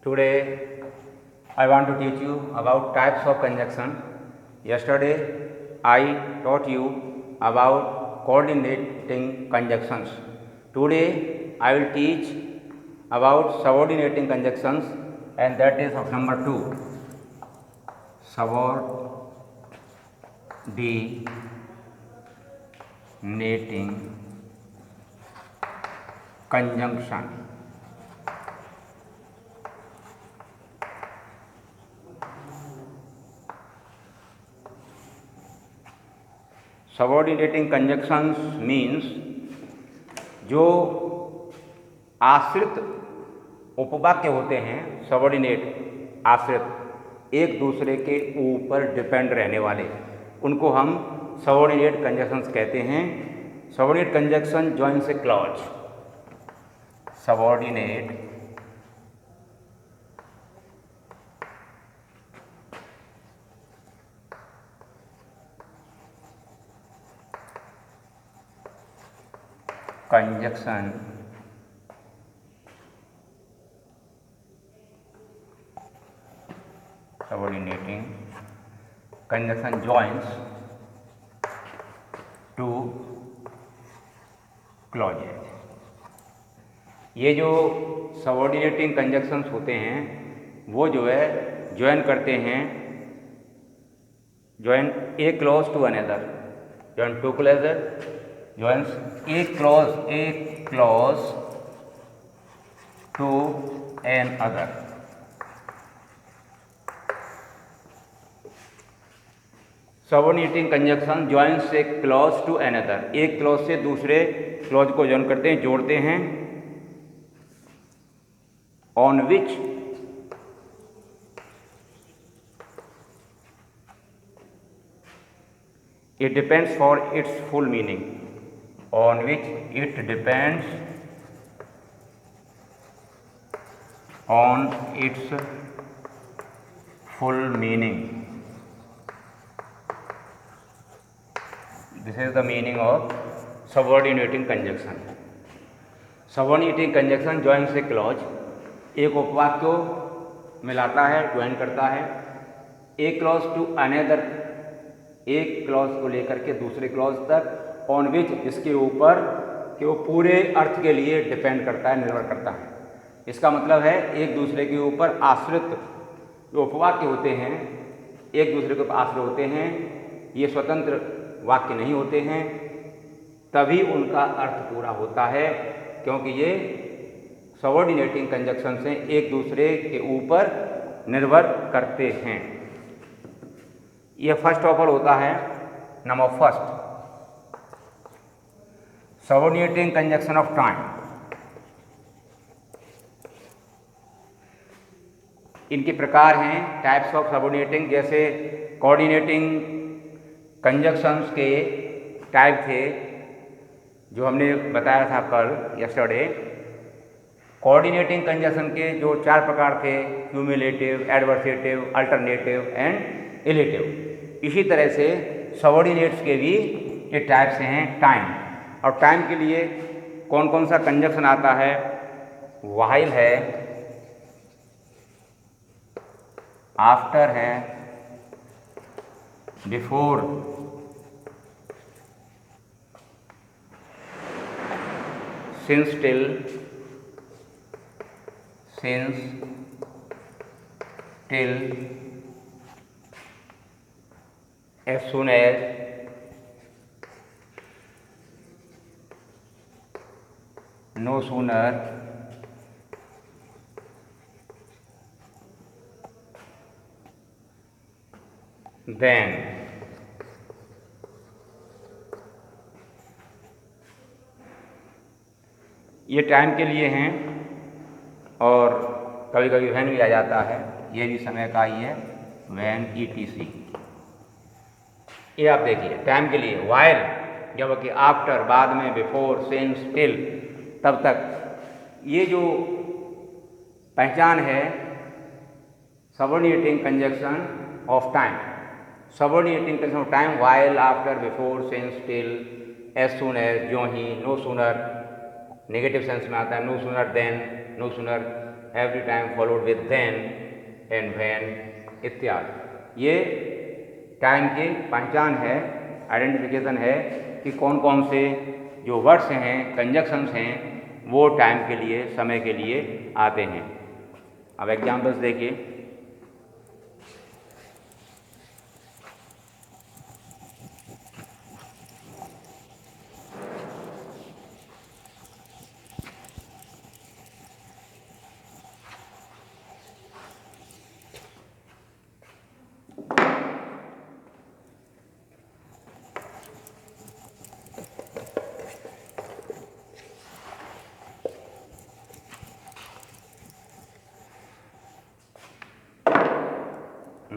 Today I want to teach you about types of conjunction. Yesterday I taught you about coordinating conjunctions. Today I will teach about subordinating conjunctions, and that is of number 2. Subordinating conjunction. Subordinating conjunctions means जो आश्रित उपवाक्य होते हैं, subordinate आश्रित, एक दूसरे के ऊपर depend रहने वाले, उनको हम सबऑर्डिनेट कंजंक्शंस कहते हैं. सबऑर्डिनेट कंजंक्शन जॉइंस ए clause. Subordinate conjunction subordinating conjunction joins two clauses. ये जो सबऑर्डिनेटिंग कंजंक्शंस होते हैं वो जो है ज्वाइन करते हैं, join a clause to another, join two clauses, joins a clause to an other. Subordinating conjunction joins a clause to another. एक क्लॉज से दूसरे क्लॉज को ज्वाइन करते हैं, जोड़ते हैं. on which it depends for its full meaning. On which it depends on its full meaning. This is the meaning of subordinating conjunction. Subordinating conjunction joins a clause. एक उपवाक्य को मिलाता है, ज्वाइन करता है. एक क्लॉज टू अनदर, एक clause को लेकर के दूसरे क्लॉज तक. ऑन विच, इसके ऊपर, कि वो पूरे अर्थ के लिए डिपेंड करता है, निर्भर करता है. इसका मतलब है एक दूसरे के ऊपर आश्रित जो उपवाक्य होते हैं, एक दूसरे के ऊपर आश्रित होते हैं. ये स्वतंत्र वाक्य नहीं होते हैं, तभी उनका अर्थ पूरा होता है, क्योंकि ये सबऑर्डिनेटिंग कंजंक्शन से एक दूसरे के ऊपर निर्भर करते हैं. ये फर्स्ट ऑफ ऑल होता है. Number first, subordinating conjunction of time. इनके प्रकार हैं, टाइप्स ऑफ सबऑर्डिनेटिंग. जैसे कोऑर्डिनेटिंग कंजंक्शंस के टाइप थे जो हमने बताया था कल, यस्टरडे. कोऑर्डिनेटिंग कंजंक्शन के जो 4 प्रकार थे, cumulative, adversative, alternative and illative. इसी तरह से सबऑर्डिनेट्स के भी ये टाइप्स हैं. टाइम, और टाइम के लिए कौन कौन सा कंजंक्शन आता है? व्हाइल है, आफ्टर है, before, since, till, as soon as, no sooner, then. ये टाइम के लिए हैं, और कभी कभी वैन भी आ जाता है, ये भी समय का ही है, वैन, ETC. ये आप देखिए टाइम के लिए. वाइल, जबकि आफ्टर बाद में, बिफोर, सिंस, टिल तब तक. ये जो पहचान है subordinating conjunction of time. Subordinating conjunction of time, while, after, before, since, till, as soon as, ज्यों ही, नो सूनर, नेगेटिव सेंस में आता है, no sooner than, no sooner every time followed with than and when इत्यादि। ये time की पहचान है, आइडेंटिफिकेशन है कि कौन कौन से जो वर्ड्स हैं, कंजक्शंस हैं, वो टाइम के लिए, समय के लिए आते हैं। अब एग्जाम्पल्स देखिए।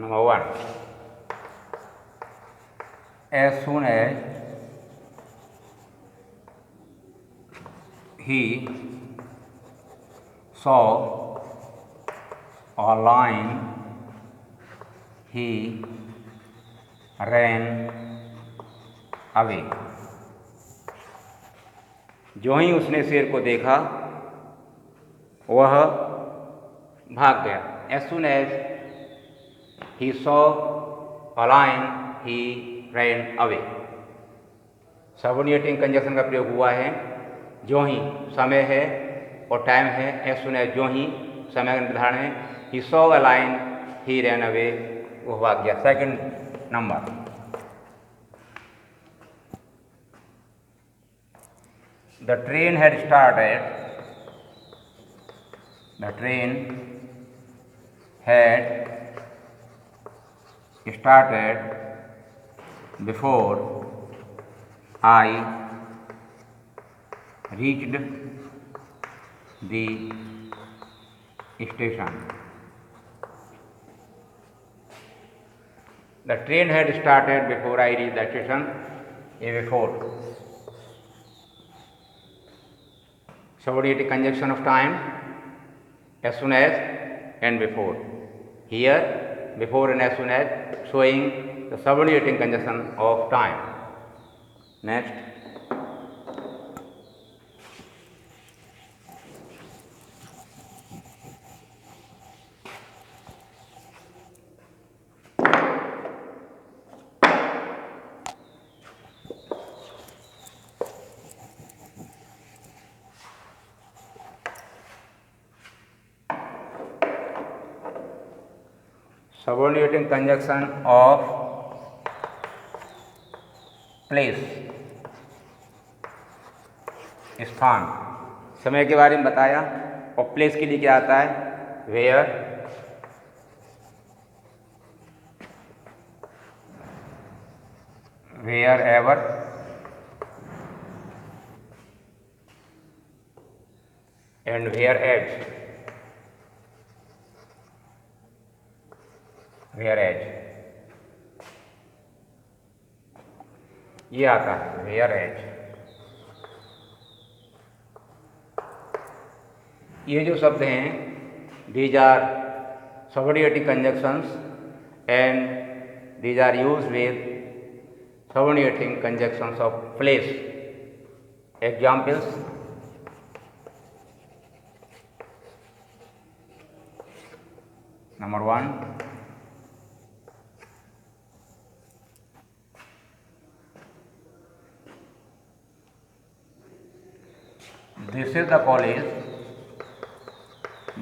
Number 1, as soon as he saw a lion, he ran away. जो ही उसने शेर को देखा वह भाग गया। As soon as he saw a lion, he ran away. Subordinating conjunction का प्रयोग हुआ है। जो ही समय है और टाइम है, as soon as जो ही समय का निर्धारण है, he saw a lion, he ran away, वो भाग गया। Second number, the train had started, the train had started before I reached the station. The train had started before I reached the station. A before. Subordinating conjunction of time, as soon as and before. Here, before and as soon as, showing the subordinating conjunction of time. Next. Subordinating conjunction of place, स्थान। समय के बारे में बताया और place के लिए क्या आता है, where, wherever, and whereas, whereas, ये आता है वेयर एज। ये जो शब्द हैं, these are subordinating conjunctions and these are used with subordinating conjunctions of place. Examples: number 1, this is the college,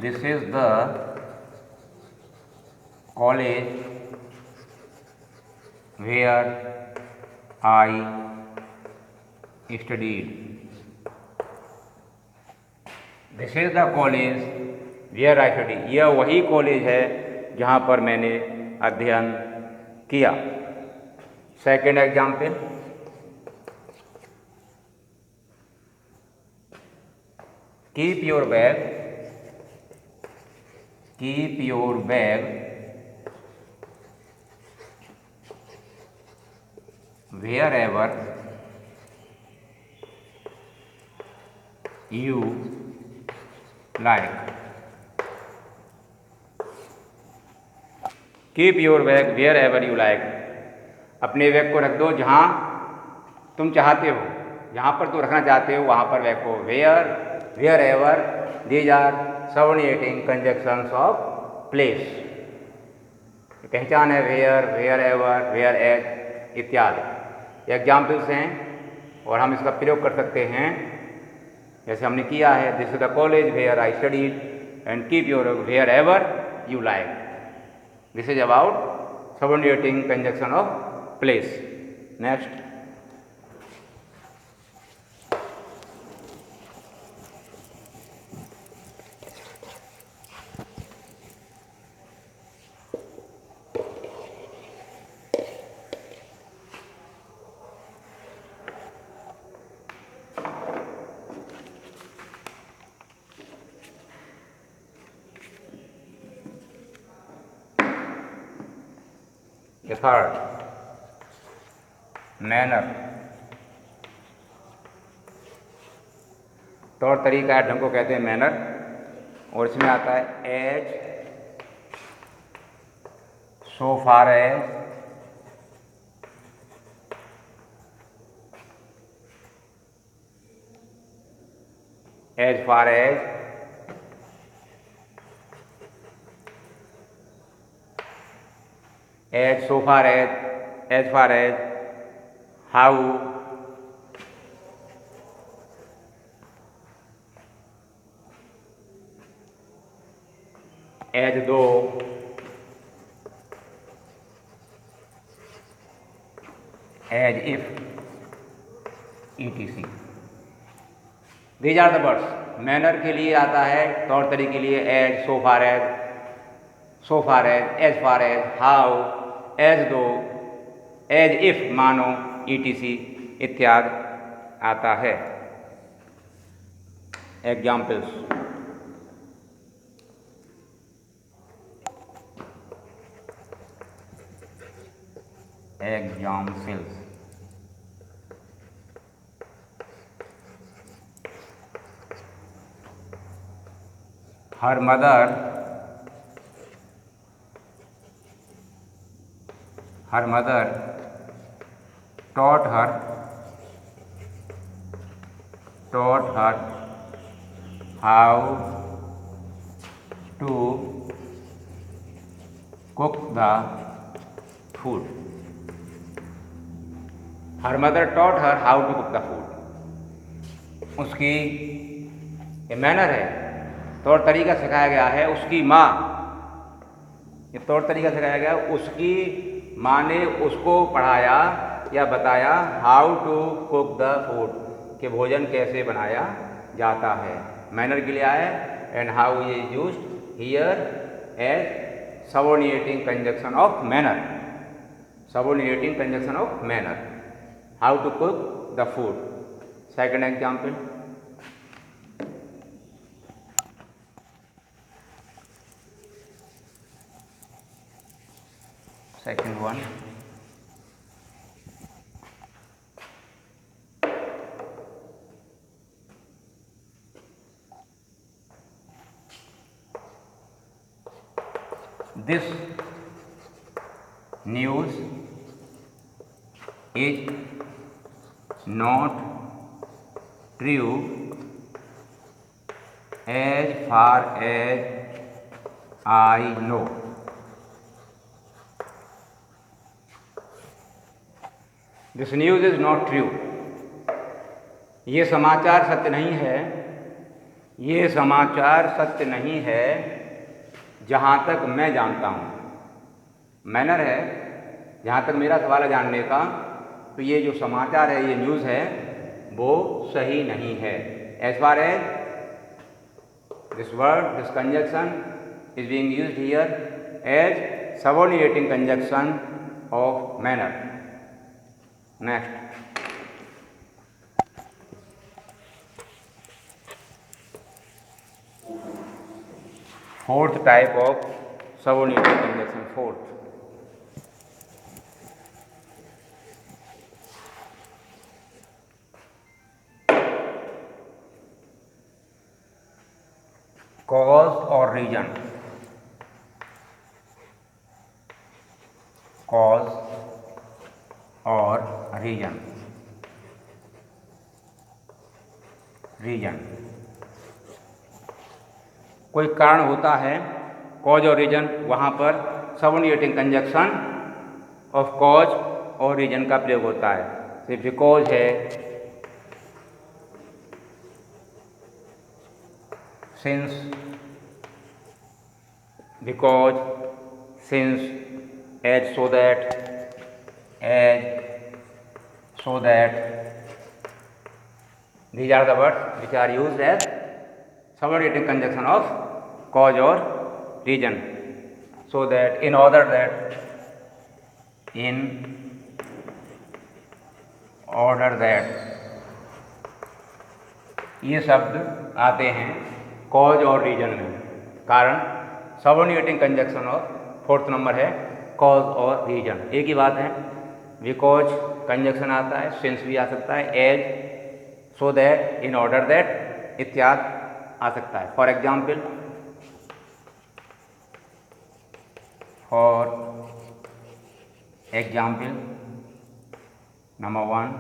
this is the college where I studied. This is the college where I studied. यह वही college है जहाँ पर मैंने अध्ययन किया। Second example, keep your bag, keep your bag wherever you like. Keep your bag wherever you like. अपने bag को रख दो जहाँ तुम चाहते हो, जहाँ पर तुम रखना चाहते हो वहाँ पर बैग को, where wherever. These are subordinating conjunctions of place. पहचान है where, wherever, whereas इत्यादि एग्जाम्पल्स हैं और हम इसका प्रयोग कर सकते हैं जैसे हमने किया है. This is the college where I studied and keep your wherever you like. This is about subordinating conjunction of place. Next, third, manner. तौर तरीका है, ढंग को कहते हैं मैनर. और इसमें आता है as, so far as, as far as, as so far as far as, how, as though, as if, etc. These are the words. Manner के लिए आता है तौर तरीके के लिए as, so far as far as, how, as though, as if मानो, etc. इत्यादि आता है. Examples, her mother taught her how to cook the food. Her mother taught her how to cook the food. उसकी ये manner है, तौर तरीका सिखाया गया है. उसकी माँ, ये तौर तरीका सिखाया गया, उसकी माँ ने उसको पढ़ाया या बताया how to cook the food, कि भोजन कैसे बनाया जाता है. मैनर के लिए आया and how is used here as subordinating conjunction of manner. Subordinating conjunction of manner, how to cook the food. Second example, second one, this news is not true as far as I know. This news is not true. ये समाचार सत्य नहीं है, ये समाचार सत्य नहीं है जहाँ तक मैं जानता हूँ. मैनर है, जहाँ तक मेरा सवाल है जानने का, तो ये जो समाचार है, ये न्यूज़ है, वो सही नहीं है. As far as this word, this conjunction is being used here as subordinating conjunction of manner. Next, fourth type of subordinating conjunction. Fourth, cause or reason. Cause or reason. कोई कारण होता है कॉज और रीजन, वहाँ पर subordinating conjunction of cause और reason का प्रयोग होता है। सिर्फ बिकॉज है, since, because, since, as, so that, these are the words which are used as subordinating conjunction of cause or reason. So that in order that ये शब्द आते हैं कॉज और रीजन में। कारण subordinating conjunction of fourth number है cause और reason, एक ही बात है। बिकॉज कंजक्शन आता है, सिंस भी आ सकता है, as, so that, in order that इत्यादि आ सकता है। For example, number 1,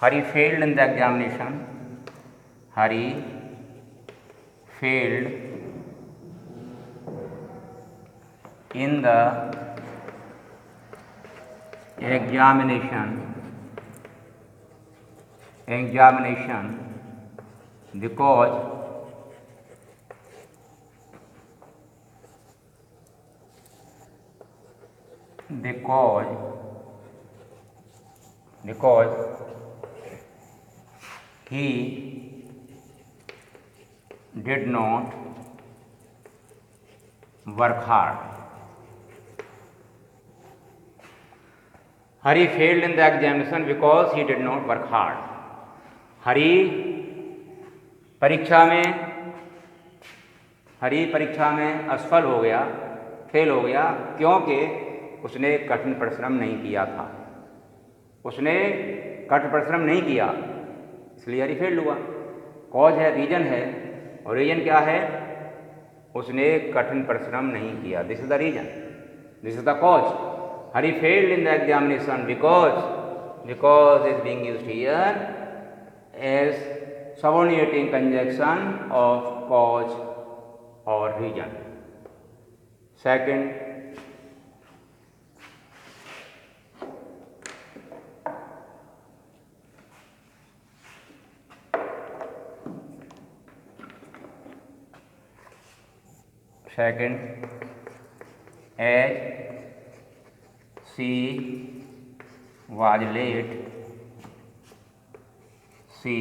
Hari failed in the examination. Hari failed in the examination because he did not work hard. Hari failed in the examination because he did not work hard. हरी परीक्षा में असफल हो गया, fail हो गया, क्योंकि उसने कठिन परिश्रम नहीं किया था। इसलिए हरी फेल हुआ। कॉज है, रीजन है, और रीजन क्या है? उसने कठिन परिश्रम नहीं किया। This is the reason, this is the cause. Hari failed in the examination because is being used here as subordinating conjunction of cause और reason. Second, as she was late, she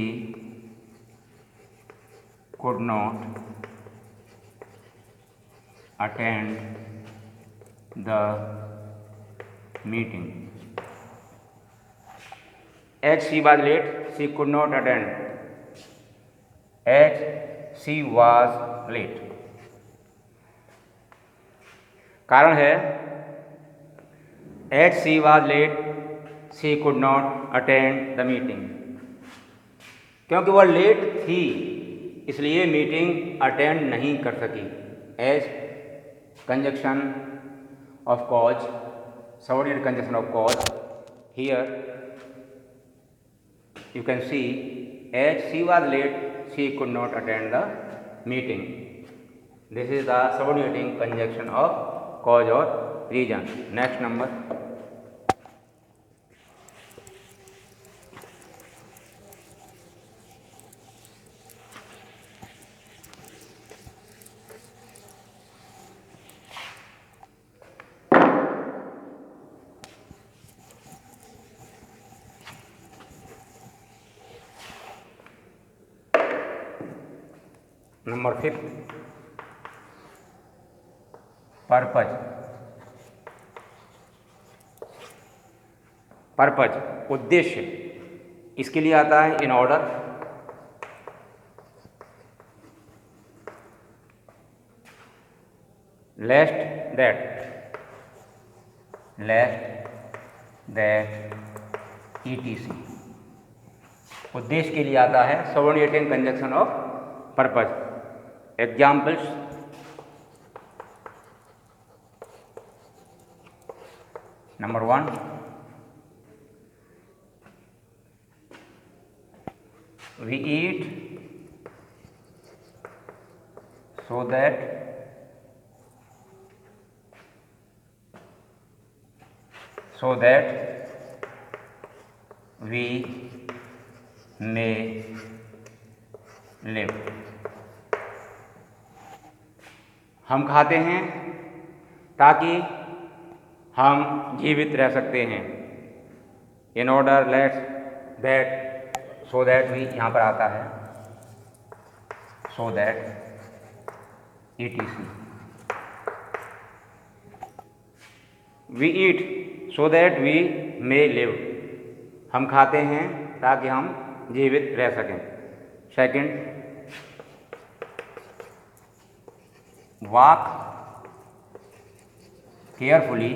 could not attend the meeting. As she was late, she could not attend. As she was late. कारण है एट she was late, she could not attend the meeting. क्योंकि वह late थी, इसलिए meeting attend नहीं कर सकी। As conjunction of cause, subordinate conjunction of cause. Here you can see as she was late, she could not attend the meeting. This is the subordinating conjunction of cause और reason. Next number, number 5, purpose, उद्देश्य। इसके लिए आता है in order, lest that, ETC। उद्देश्य के लिए आता है subordinating conjunction of purpose. Examples, number 1, we eat so that we may live. हम खाते हैं ताकि हम जीवित रह सकते हैं. इन ऑर्डर लेट्स दैट सो दैट भी यहाँ पर आता है, so that ETC. We eat so that we may live. हम खाते हैं ताकि हम जीवित रह सकें. Second, walk carefully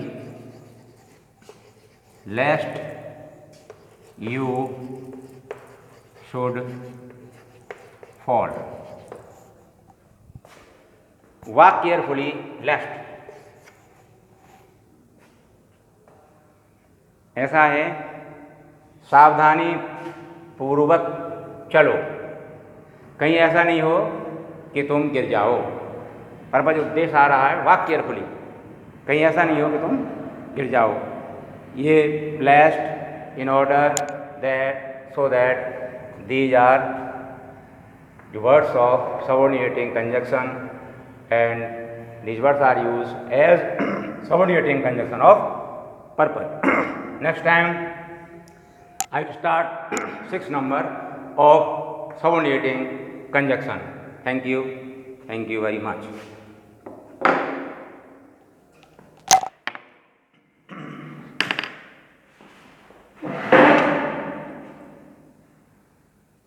lest you should fall. Walk carefully lest, ऐसा है सावधानी पूर्वक चलो, कहीं ऐसा नहीं हो कि तुम गिर जाओ. पर्पज उद्देश्य आ रहा है वॉक केयरफुली, कहीं ऐसा नहीं हो कि तुम गिर जाओ. ये lest, in order, that, so that, these are the words of subordinating conjunction and these words are used as subordinating conjunction of purpose. Next time I will start 6th number of subordinating conjunction. Thank you very much.